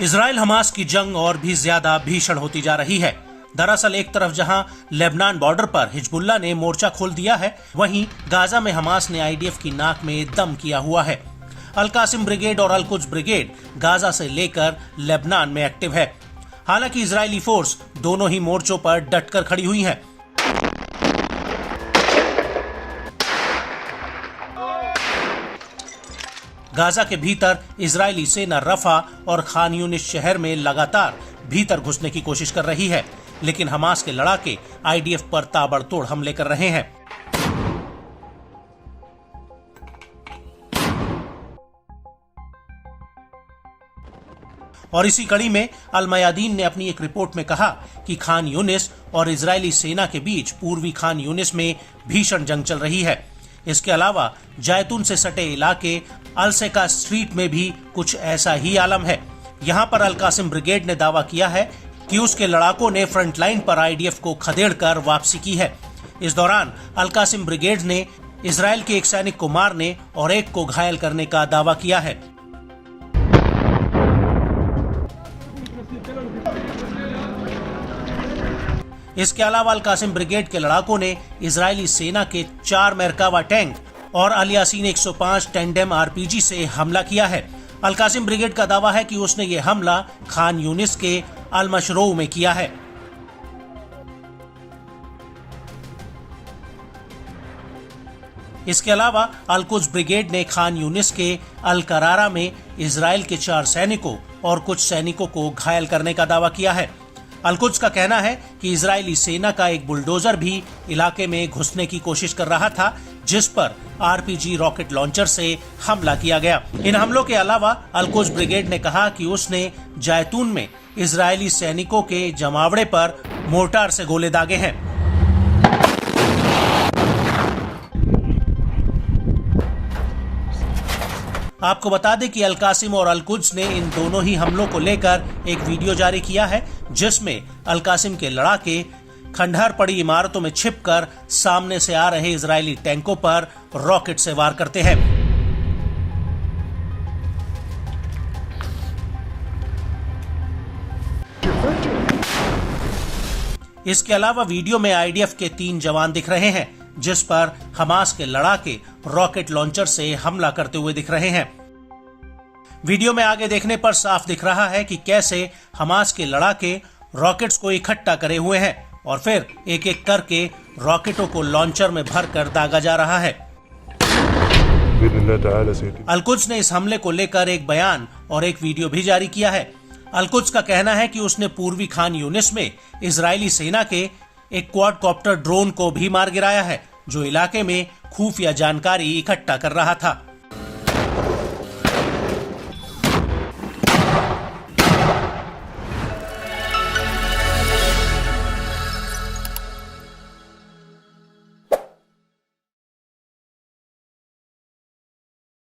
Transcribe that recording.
Israel Hamas की जंग और भी ज्यादा भीषण होती जा रही है। दरअसल एक तरफ जहां लेबनान बॉर्डर पर हिजबुल्ला ने मोर्चा खोल दिया है, वहीं गाजा में हमास ने आईडीएफ की नाक में दम किया हुआ है। अल कासिम ब्रिगेड और अल कुद्स ब्रिगेड गाजा से लेकर लेबनान में एक्टिव है। हालांकि इजरायली फोर्स दोनों ही मोर्चों पर डटकर खड़ी हुई है। गाजा के भीतर इजरायली सेना रफा और खान यूनिस शहर में लगातार भीतर घुसने की कोशिश कर रही है, लेकिन हमास के लड़ाके आईडीएफ पर ताबड़तोड़ हमले कर रहे हैं। और इसी कड़ी में अल मयादीन ने अपनी एक रिपोर्ट में कहा कि खान यूनिस और इजरायली सेना के बीच पूर्वी खान यूनिस में भीषण जंग चल रही है। इसके अलावा जैतून से सटे इलाके अलसेका स्ट्रीट में भी कुछ ऐसा ही आलम है। यहाँ पर अल कासिम ब्रिगेड ने दावा किया है कि उसके लड़ाकों ने फ्रंट लाइन पर आईडीएफ को खदेड़कर वापसी की है। इस दौरान अल कासिम ब्रिगेड ने इजरायल के एक सैनिक को मारने और एक को घायल करने का दावा किया है। इसके अलावा अल कासिम ब्रिगेड के लड़ाकों ने इजरायली सेना के 4 मेरकावा टैंक और अल यासीन 105 टेंडेम आरपीजी से हमला किया है। अल कासिम ब्रिगेड का दावा है कि उसने ये हमला खान यूनिस के अल मशरोउ में किया है। इसके अलावा अल कुद्स ब्रिगेड ने खान यूनिस के अल करारा में इजरायल के 4 सैनिकों और कुछ सैनिकों को घायल करने का दावा किया है। अल कुद्स का कहना है कि इजरायली सेना का एक बुलडोजर भी इलाके में घुसने की कोशिश कर रहा था, जिस पर आरपीजी रॉकेट लॉन्चर से हमला किया गया। इन हमलों के अलावा अल कुद्स ब्रिगेड ने कहा कि उसने जैतून में इजरायली सैनिकों के जमावड़े पर मोर्टार से गोले दागे हैं। आपको बता दें कि अल कासिम और अल कुद्स ने इन दोनों ही हमलों को लेकर एक वीडियो जारी किया है, जिसमें अल कासिम के लड़ाके खंडहर पड़ी इमारतों में छिपकर सामने से आ रहे इजरायली टैंकों पर रॉकेट से वार करते हैं। इसके अलावा वीडियो में आईडीएफ के 3 जवान दिख रहे हैं, जिस पर हमास के लड़ाके रॉकेट लॉन्चर से हमला करते हुए दिख रहे हैं। वीडियो में आगे देखने पर साफ दिख रहा है कि कैसे हमास के लड़ाके रॉकेट्स को इकट्ठा करे हुए हैं और फिर एक एक करके रॉकेटों को लॉन्चर में भरकर दागा जा रहा है। अल कुद्स ने इस हमले को लेकर एक बयान और एक वीडियो भी जारी किया है। अल कुद्स का कहना है कि उसने पूर्वी खान यूनिस में इजरायली सेना के एक क्वाडकॉप्टर ड्रोन को भी मार गिराया है, जो इलाके में खुफिया जानकारी इकट्ठा कर रहा था।